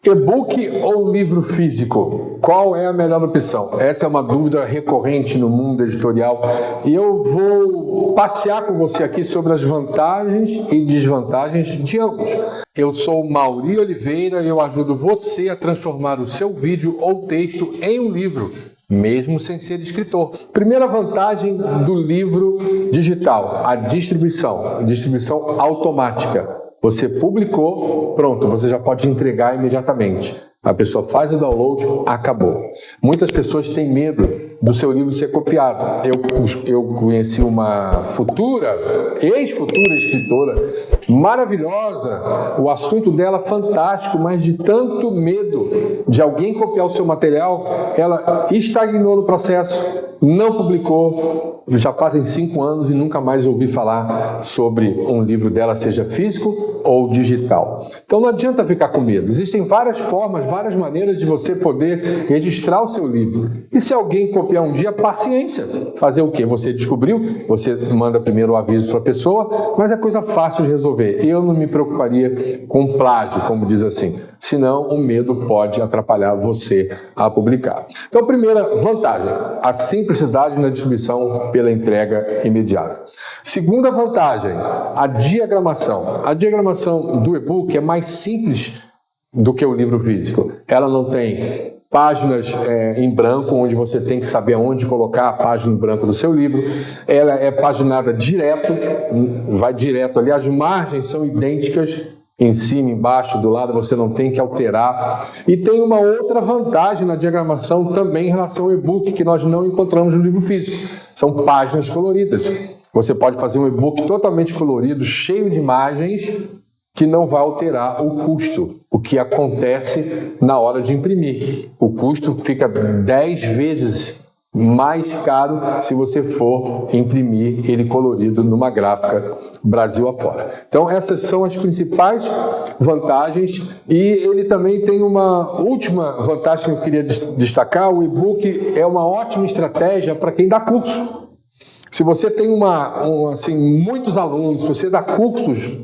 E-book ou livro físico? Qual é a melhor opção? Essa é uma dúvida recorrente no mundo editorial e eu vou passear com você aqui sobre as vantagens e desvantagens de ambos. Eu sou Mauri Oliveira e eu ajudo você a transformar o seu vídeo ou texto em um livro, mesmo sem ser escritor. Primeira vantagem do livro digital, a distribuição automática. Você publicou, pronto, você já pode entregar imediatamente. A pessoa faz o download, acabou. Muitas pessoas têm medo do seu livro ser copiado. Eu conheci uma ex-futura escritora, maravilhosa, o assunto dela fantástico, mas de tanto medo de alguém copiar o seu material, ela estagnou no processo, não publicou, já fazem 5 anos e nunca mais ouvi falar sobre um livro dela, seja físico ou digital. Então não adianta ficar com medo. Existem várias formas, várias maneiras de você poder registrar o seu livro. E se alguém copiar um dia, paciência. Fazer o quê? Você descobriu, você manda primeiro o aviso para a pessoa, mas é coisa fácil de resolver. Eu não me preocuparia com plágio, como diz assim. Senão o medo pode atrapalhar você a publicar. Então, primeira vantagem, a simplicidade na distribuição pela entrega imediata. Segunda vantagem, a diagramação. A diagramação do e-book é mais simples do que o livro físico. Ela não tem páginas em branco, onde você tem que saber onde colocar a página em branco do seu livro. Ela é paginada direto, vai direto ali. As margens são idênticas, em cima, embaixo, do lado, você não tem que alterar. E tem uma outra vantagem na diagramação também em relação ao e-book, que nós não encontramos no livro físico. São páginas coloridas. Você pode fazer um e-book totalmente colorido, cheio de imagens, que não vai alterar o custo, o que acontece na hora de imprimir. O custo fica 10 vezes mais caro se você for imprimir ele colorido numa gráfica Brasil afora. Então essas são as principais vantagens e ele também tem uma última vantagem que eu queria destacar. O e-book é uma ótima estratégia para quem dá curso. Se você tem muitos alunos, se você dá cursos,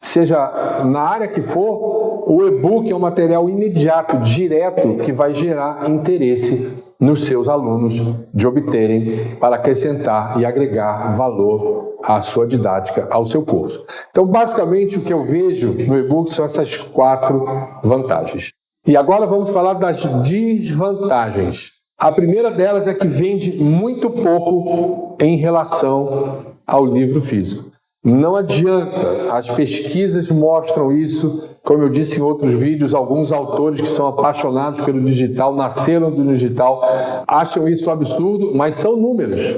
seja na área que for, o e-book é um material imediato, direto, que vai gerar interesse nos seus alunos de obterem para acrescentar e agregar valor à sua didática, ao seu curso. Então, basicamente, o que eu vejo no e-book são essas 4 vantagens. E agora vamos falar das desvantagens. A primeira delas é que vende muito pouco em relação ao livro físico. Não adianta, as pesquisas mostram isso, como eu disse em outros vídeos, alguns autores que são apaixonados pelo digital, nasceram do digital, acham isso um absurdo, mas são números.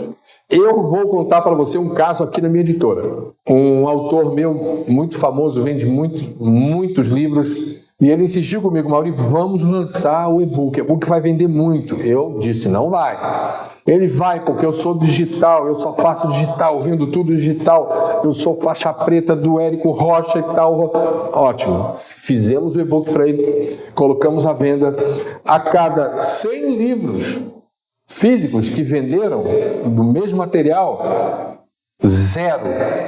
Eu vou contar para você um caso aqui na minha editora. Um autor meu, muito famoso, vende muitos livros, e ele insistiu comigo: Mauri, vamos lançar o e-book. O e-book vai vender muito. Eu disse: não vai. Ele vai, porque eu sou digital, eu só faço digital, vendo tudo digital. Eu sou faixa preta do Érico Rocha e tal. Ótimo. Fizemos o e-book para ele, colocamos à venda. A cada 100 livros físicos que venderam do mesmo material, 0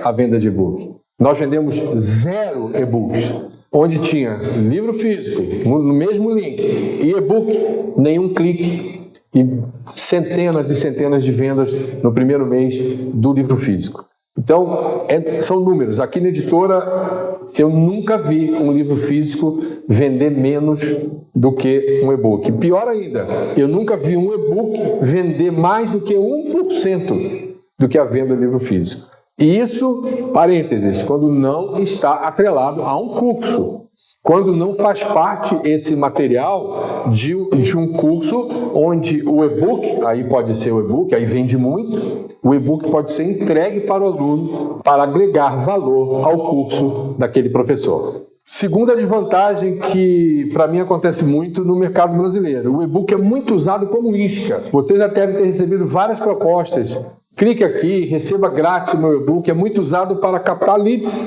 a venda de e-book. Nós vendemos 0 e-books. Onde tinha livro físico, no mesmo link, e e-book, nenhum clique, e centenas e centenas de vendas no primeiro mês do livro físico. Então, são números. Aqui na editora, eu nunca vi um livro físico vender menos do que um e-book. Pior ainda, eu nunca vi um e-book vender mais do que 1% do que a venda do livro físico. E isso, parênteses, quando não está atrelado a um curso. Quando não faz parte esse material de um curso onde o e-book, aí pode ser o e-book, aí vende muito, o e-book pode ser entregue para o aluno para agregar valor ao curso daquele professor. Segunda desvantagem que para mim acontece muito no mercado brasileiro, o e-book é muito usado como isca. Você já deve ter recebido várias propostas. Clique aqui, receba grátis o meu e-book, é muito usado para captar leads.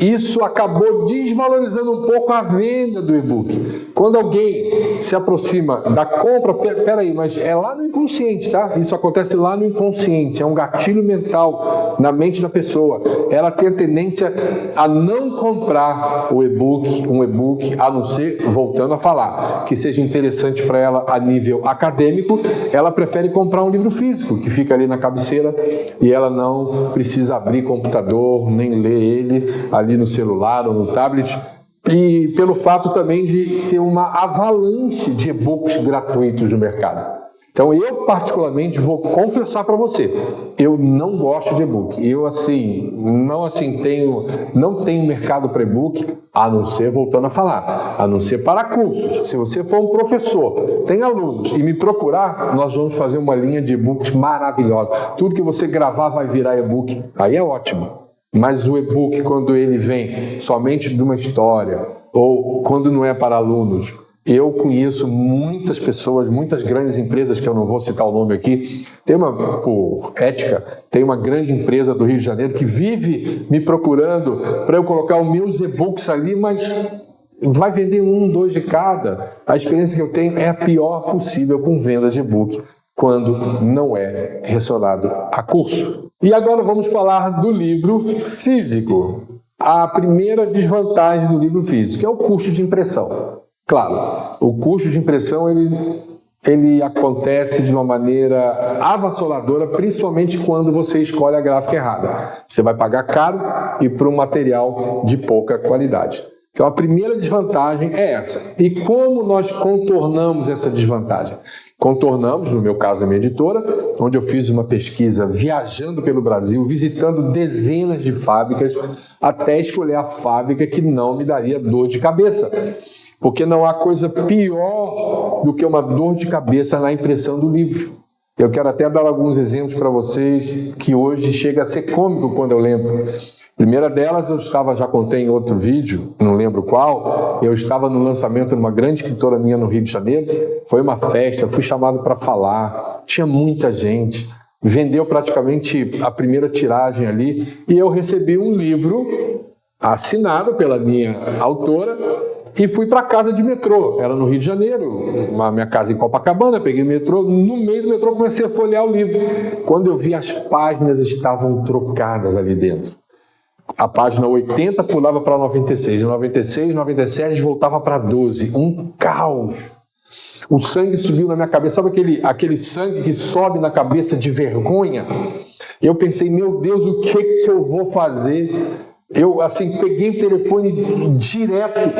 Isso acabou desvalorizando um pouco a venda do e-book. Quando alguém se aproxima da compra, peraí, mas é lá no inconsciente, tá? Isso acontece lá no inconsciente, é um gatilho mental na mente da pessoa. Ela tem a tendência a não comprar um e-book, a não ser, voltando a falar, que seja interessante para ela a nível acadêmico, ela prefere comprar um livro físico, que fica ali na cabeceira, e ela não precisa abrir computador, nem ler ele ali no celular ou no tablet, e pelo fato também de ter uma avalanche de e-books gratuitos no mercado. Então eu particularmente vou confessar para você, eu não gosto de e-book. Eu não tenho mercado para e-book, a não ser, voltando a falar, a não ser para cursos. Se você for um professor, tem alunos e me procurar, nós vamos fazer uma linha de e-books maravilhosa. Tudo que você gravar vai virar e-book, aí é ótimo. Mas o e-book, quando ele vem somente de uma história, ou quando não é para alunos, eu conheço muitas pessoas, muitas grandes empresas, que eu não vou citar o nome aqui, por ética, tem uma grande empresa do Rio de Janeiro que vive me procurando para eu colocar os meus e-books ali, mas vai vender 1, 2 de cada. A experiência que eu tenho é a pior possível com venda de e-book, quando não é relacionado a curso. E agora vamos falar do livro físico. A primeira desvantagem do livro físico é o custo de impressão. Claro, o custo de impressão ele acontece de uma maneira avassaladora, principalmente quando você escolhe a gráfica errada. Você vai pagar caro e por um material de pouca qualidade. Então a primeira desvantagem é essa. E como nós contornamos essa desvantagem? Contornamos, no meu caso, a minha editora, onde eu fiz uma pesquisa viajando pelo Brasil, visitando dezenas de fábricas, até escolher a fábrica que não me daria dor de cabeça. Porque não há coisa pior do que uma dor de cabeça na impressão do livro. Eu quero até dar alguns exemplos para vocês que hoje chega a ser cômico quando eu lembro. Primeira delas, já contei em outro vídeo, não lembro qual, eu estava no lançamento de uma grande escritora minha no Rio de Janeiro, foi uma festa, fui chamado para falar, tinha muita gente, vendeu praticamente a primeira tiragem ali, e eu recebi um livro assinado pela minha autora, e fui para a casa de metrô, era no Rio de Janeiro, minha casa em Copacabana, peguei o metrô, no meio do metrô comecei a folhear o livro. Quando eu vi, as páginas estavam trocadas ali dentro. A página 80 pulava para 96, 96, 97 voltava para 12, um caos. O sangue subiu na minha cabeça, sabe aquele sangue que sobe na cabeça de vergonha? Eu pensei, meu Deus, o que eu vou fazer? Eu, peguei o telefone direto,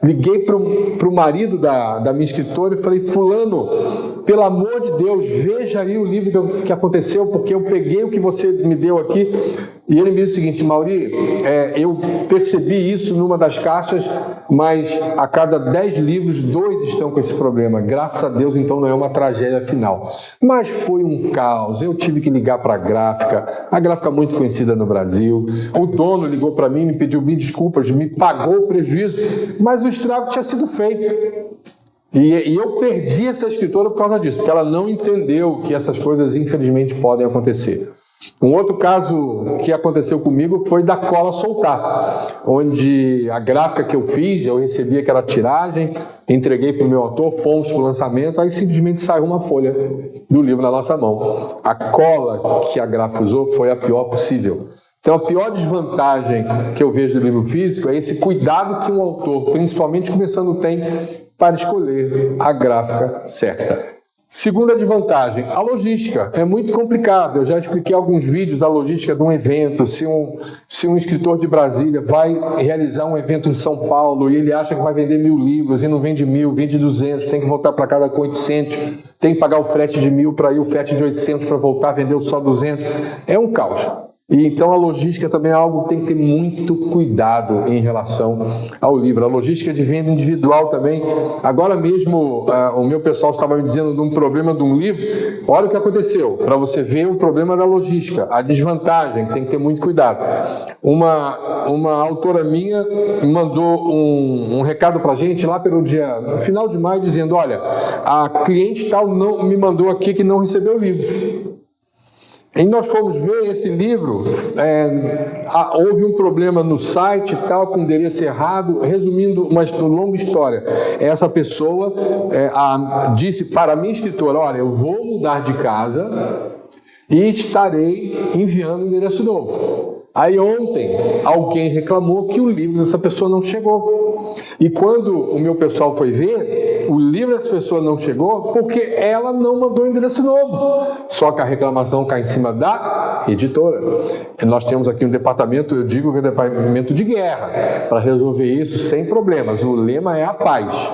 liguei para o marido da minha escritora e falei, fulano, pelo amor de Deus, veja aí o livro que aconteceu, porque eu peguei o que você me deu aqui. E ele me disse o seguinte, Mauri, eu percebi isso numa das caixas, mas a cada 10 livros, 2 estão com esse problema. Graças a Deus, então não é uma tragédia final. Mas foi um caos, eu tive que ligar para a gráfica muito conhecida no Brasil. O dono ligou para mim, me pediu mil desculpas, me pagou o prejuízo, mas o estrago tinha sido feito. E eu perdi essa escritora por causa disso, porque ela não entendeu que essas coisas, infelizmente, podem acontecer. Um outro caso que aconteceu comigo foi da cola soltar, onde a gráfica que eu fiz, eu recebi aquela tiragem, entreguei para o meu autor, fomos para o lançamento, aí simplesmente saiu uma folha do livro na nossa mão. A cola que a gráfica usou foi a pior possível. Então a pior desvantagem que eu vejo do livro físico é esse cuidado que um autor, principalmente começando, tem para escolher a gráfica certa. Segunda desvantagem, a logística. É muito complicado. Eu já expliquei em alguns vídeos a logística de um evento. Se um escritor de Brasília vai realizar um evento em São Paulo e ele acha que vai vender 1000 livros e não vende 1000, vende 200, tem que voltar para casa com 800, tem que pagar o frete de 1000 para ir, o frete de 800 para voltar, vendeu só 200. É um caos. E então a logística também é algo que tem que ter muito cuidado em relação ao livro. A logística de venda individual também. Agora mesmo o meu pessoal estava me dizendo de um problema de um livro. Olha o que aconteceu, para você ver o problema da logística, a desvantagem, tem que ter muito cuidado. Uma autora minha mandou um recado para a gente lá no final de maio, dizendo, olha, a cliente tal não me mandou aqui que não recebeu o livro. E nós fomos ver esse livro, houve um problema no site e tal, com endereço errado. Resumindo uma longa história, essa pessoa disse para a minha escritora: olha, eu vou mudar de casa e estarei enviando um endereço novo. Aí ontem alguém reclamou que o livro dessa pessoa não chegou. E quando o meu pessoal foi ver, o livro dessa pessoa não chegou porque ela não mandou endereço novo. Só que a reclamação cai em cima da editora. E nós temos aqui um departamento, eu digo que é um departamento de guerra, para resolver isso sem problemas. O lema é a paz.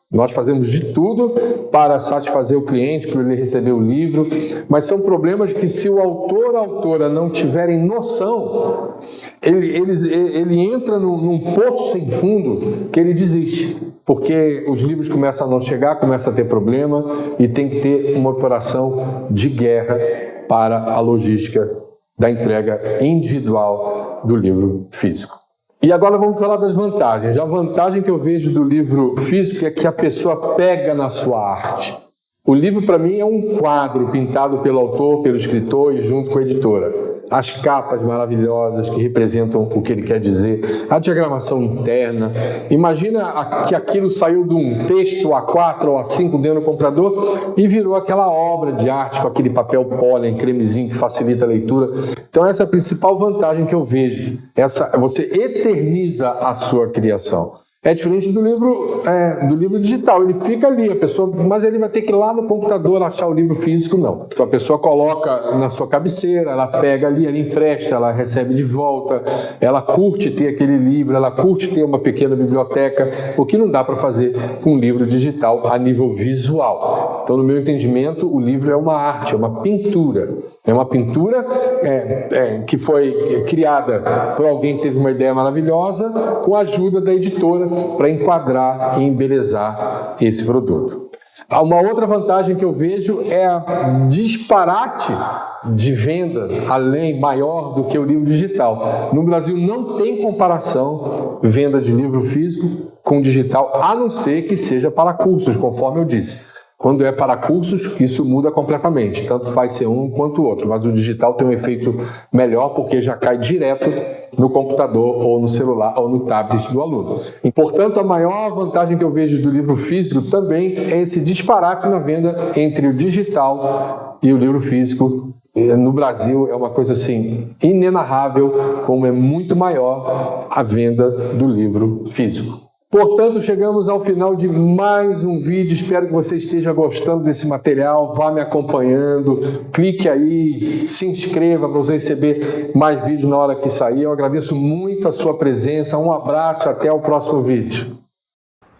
Nós fazemos de tudo para satisfazer o cliente, para ele receber o livro, mas são problemas que, se o autor ou a autora não tiverem noção, ele entra num poço sem fundo que ele desiste, porque os livros começam a não chegar, começa a ter problema e tem que ter uma operação de guerra para a logística da entrega individual do livro físico. E agora vamos falar das vantagens. A vantagem que eu vejo do livro físico é que a pessoa pega na sua arte. O livro, para mim, é um quadro pintado pelo autor, pelo escritor e junto com a editora. As capas maravilhosas que representam o que ele quer dizer, a diagramação interna. Imagina que aquilo saiu de um texto A4 ou A5 dentro do computador e virou aquela obra de arte com aquele papel pólen, cremezinho que facilita a leitura. Então essa é a principal vantagem que eu vejo. Você eterniza a sua criação. É diferente do livro digital, ele fica ali, mas ele vai ter que ir lá no computador achar o livro físico, não. A pessoa coloca na sua cabeceira, ela pega ali, ela empresta, ela recebe de volta, ela curte ter aquele livro, ela curte ter uma pequena biblioteca, o que não dá para fazer com um livro digital a nível visual. Então, no meu entendimento, o livro é uma arte, é uma pintura. É uma pintura que foi criada por alguém que teve uma ideia maravilhosa, com a ajuda da editora, para enquadrar e embelezar esse produto. Uma outra vantagem que eu vejo é a disparate de venda maior do que o livro digital. No Brasil não tem comparação venda de livro físico com digital, a não ser que seja para cursos, conforme eu disse. Quando é para cursos, isso muda completamente. Tanto faz ser um quanto o outro. Mas o digital tem um efeito melhor porque já cai direto no computador ou no celular ou no tablet do aluno. E, portanto, a maior vantagem que eu vejo do livro físico também é esse disparate na venda entre o digital e o livro físico. No Brasil é uma coisa assim inenarrável, como é muito maior a venda do livro físico. Portanto, chegamos ao final de mais um vídeo. Espero que você esteja gostando desse material. Vá me acompanhando. Clique aí, se inscreva para você receber mais vídeos na hora que sair. Eu agradeço muito a sua presença. Um abraço, até o próximo vídeo.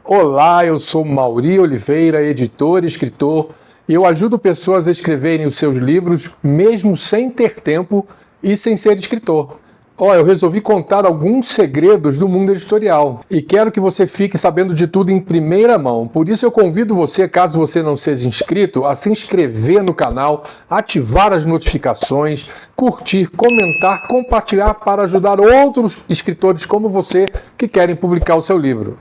Olá, eu sou Mauri Oliveira, editor e escritor, e eu ajudo pessoas a escreverem os seus livros mesmo sem ter tempo e sem ser escritor. Eu resolvi contar alguns segredos do mundo editorial e quero que você fique sabendo de tudo em primeira mão. Por isso eu convido você, caso você não seja inscrito, a se inscrever no canal, ativar as notificações, curtir, comentar, compartilhar para ajudar outros escritores como você que querem publicar o seu livro.